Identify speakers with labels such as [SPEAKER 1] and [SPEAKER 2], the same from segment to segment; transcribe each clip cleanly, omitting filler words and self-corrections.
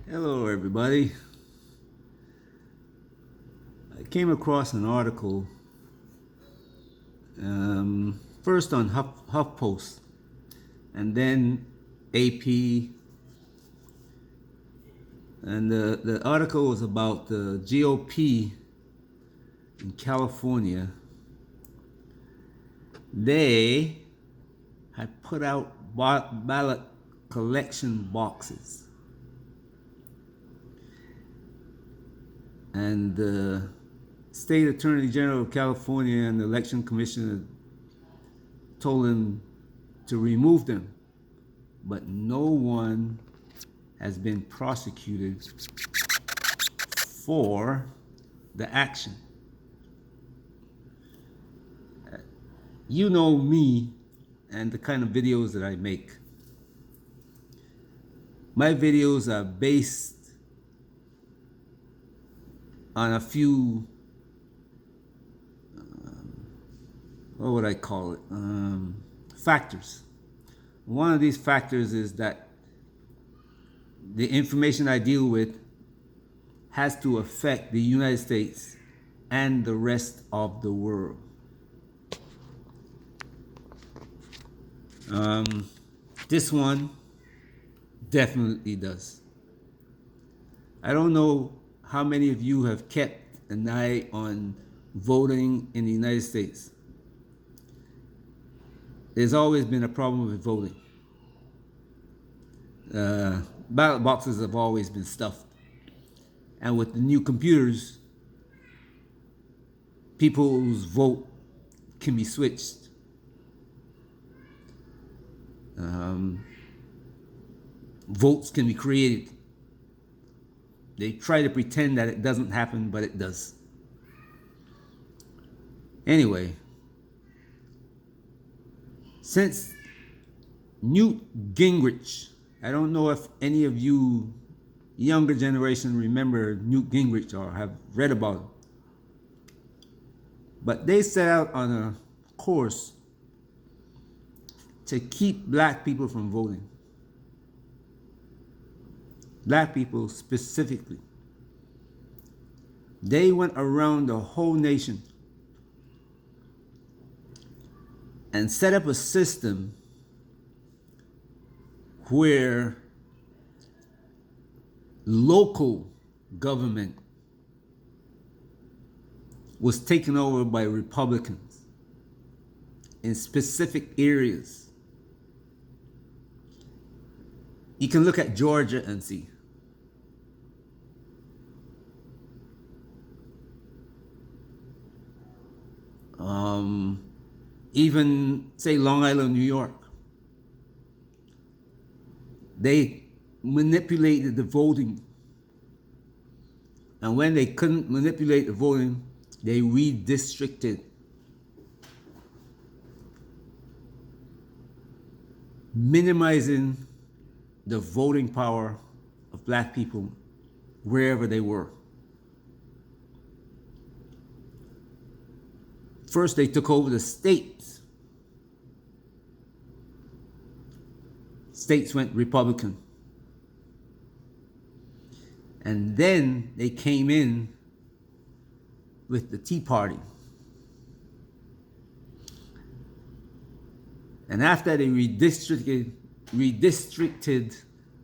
[SPEAKER 1] Hello, everybody. I came across an article first on HuffPost and then AP, and the article was about the GOP in California. They had put out ballot collection boxes, and the State Attorney General of California and the Election Commissioner told him to remove them, but no one has been prosecuted for the action. You know me and the kind of videos that I make. My videos are based on a few, what would I call it, factors. One of these factors is that the information I deal with has to affect the United States and the rest of the world. This one definitely does. I don't know how many of you have kept an eye on voting in the United States. There's always been a problem with voting. Ballot boxes have always been stuffed. And with the new computers, people's vote can be switched. Votes can be created. They try to pretend that it doesn't happen, but it does. Anyway, since Newt Gingrich, I don't know if any of you younger generation remember Newt Gingrich or have read about him, but they set out on a course to keep black people from voting. Black people specifically. They went around the whole nation and set up a system where local government was taken over by Republicans in specific areas. You can look at Georgia and see. Even say Long Island, New York. They manipulated the voting. And when they couldn't manipulate the voting, they redistricted. Minimizing the voting power of black people wherever they were. First, they took over the states. States went Republican. And then they came in with the Tea Party. And after they redistricted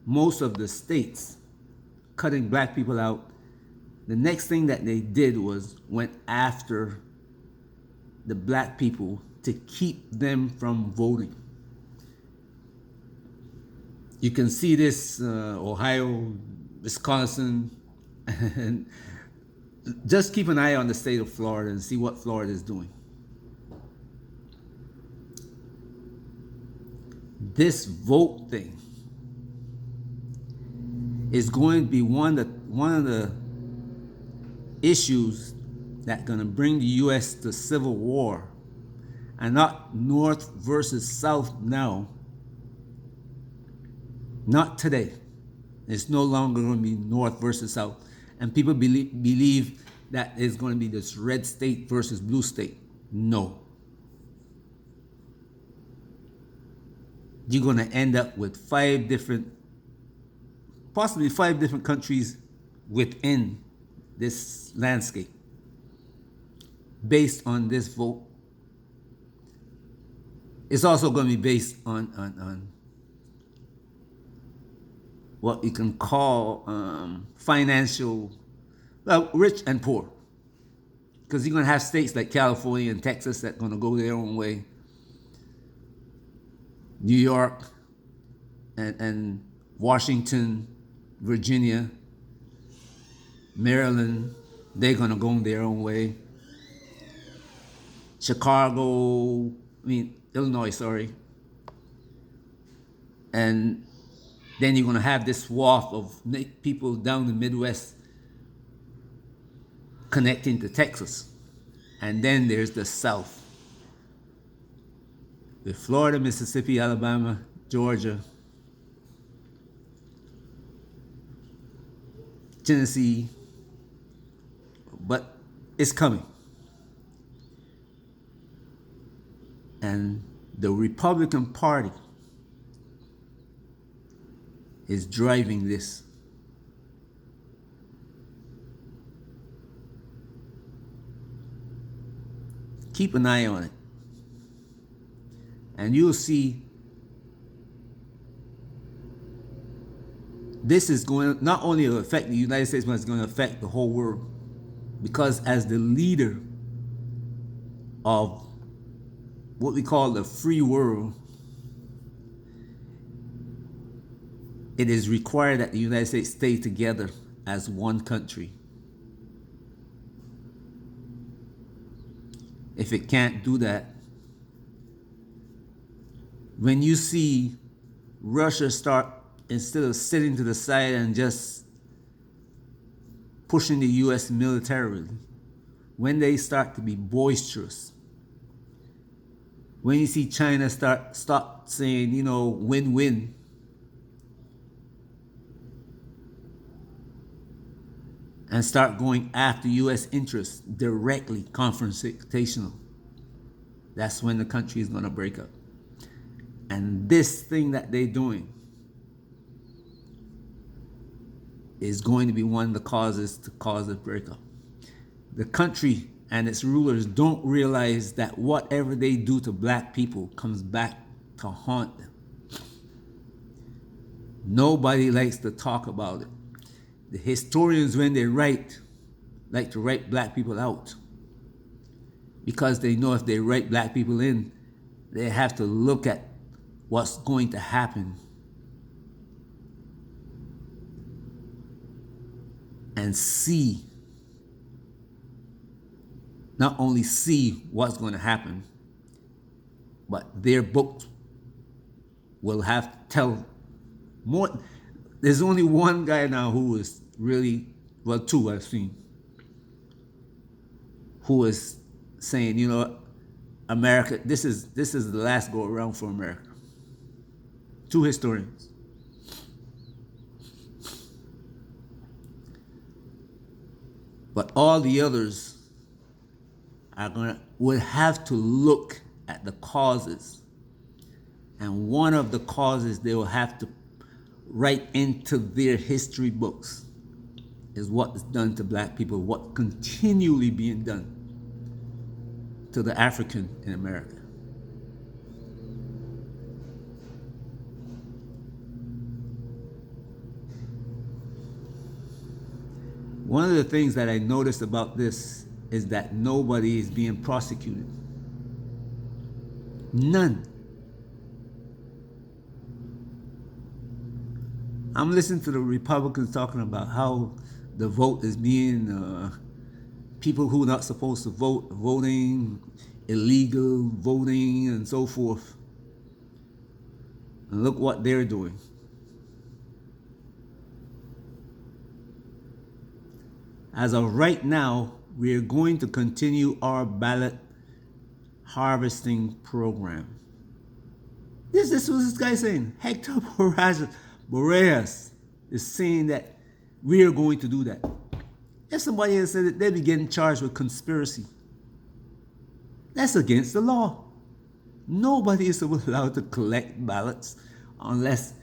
[SPEAKER 1] most of the states, cutting black people out, the next thing that they did was went after the black people to keep them from voting. You can see this Ohio, Wisconsin, and just keep an eye on the state of Florida and see what Florida is doing. This vote thing is going to be one of the issues that's going to bring the U.S. to civil war, and not North versus South now. Not today. It's no longer going to be North versus South. And people believe that it's going to be this red state versus blue state. No. You're going to end up with 5 different possibly 5 different countries within this landscape based on this vote. It's also going to be based on what you can call financial, well, rich and poor. Because you're going to have states like California and Texas that are going to go their own way. New York and Washington, Virginia, Maryland, they're going to go their own way. Illinois, sorry. And then you're going to have this swath of people down the Midwest connecting to Texas. And then there's the South, with Florida, Mississippi, Alabama, Georgia, Tennessee, but it's coming. And the Republican Party is driving this. Keep an eye on it. And you'll see this is going to not only affect the United States, but it's going to affect the whole world. Because as the leader of what we call the free world, it is required that the United States stay together as one country. If it can't do that, when you see Russia start, instead of sitting to the side and just pushing the US militarily, when they start to be boisterous, when you see China stop saying, win-win, and start going after US interests directly, confrontational, that's when the country is going to break up. And this thing that they're doing is going to be one of the causes to cause a breakup. The country and its rulers don't realize that whatever they do to black people comes back to haunt them. Nobody likes to talk about it. The historians, when they write, like to write black people out, because they know if they write black people in, they have to look at what's going to happen and see, not only see what's going to happen, but their books will have to tell more. There's only one guy now who is really, well, 2 I've seen, who is saying, America, this is the last go around for America. 2 historians. But all the others would have to look at the causes. And one of the causes they will have to write into their history books is what is done to black people, what continually being done to the African in America. One of the things that I noticed about this is that nobody is being prosecuted. None. I'm listening to the Republicans talking about how the vote is being, people who are not supposed to vote, voting, illegal voting, and so forth. And look what they're doing. As of right now, we are going to continue our ballot harvesting program. This was this guy saying. Hector Boreas is saying that we are going to do that. If somebody has said that, they'll be getting charged with conspiracy. That's against the law. Nobody is allowed to collect ballots unless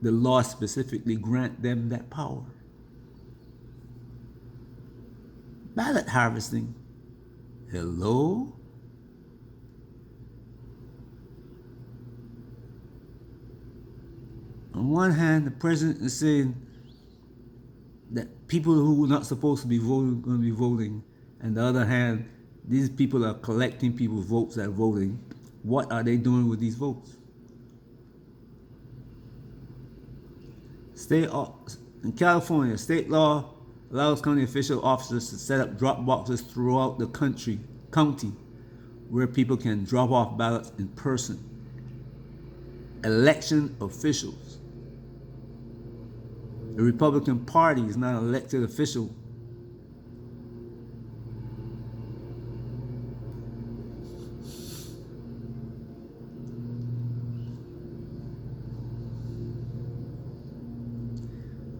[SPEAKER 1] the law specifically grant them that power. Ballot harvesting. Hello? On one hand, the president is saying that people who are not supposed to be voting are going to be voting. And the other hand, these people are collecting people's votes that are voting. What are they doing with these votes? In California, state law allows county official officers to set up drop boxes throughout the county where people can drop off ballots in person. Election officials. The Republican Party is not an elected official.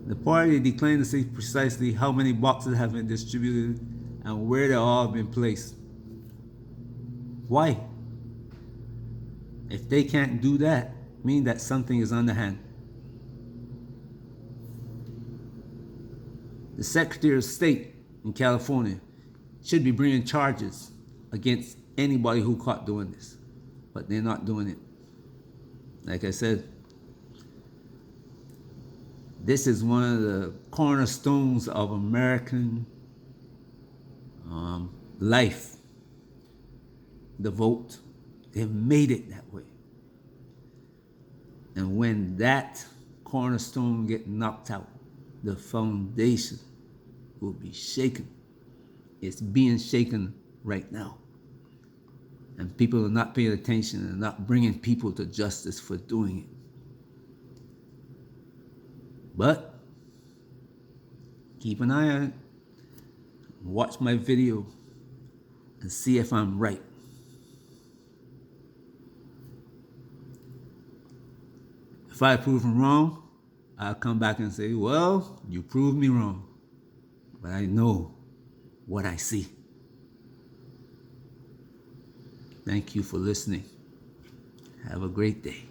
[SPEAKER 1] The party declined to say precisely how many boxes have been distributed and where they all have been placed. Why? If they can't do that, mean that something is underhand. The Secretary of State in California should be bringing charges against anybody who caught doing this, but they're not doing it. Like I said, this is one of the cornerstones of American life, the vote. They've made it that way. And when that cornerstone gets knocked out, the foundation will be shaken. It's being shaken right now. And people are not paying attention and not bringing people to justice for doing it. But keep an eye on it. Watch my video and see if I'm right. If I prove him wrong, I'll come back and say, well, you proved me wrong. But I know what I see. Thank you for listening. Have a great day.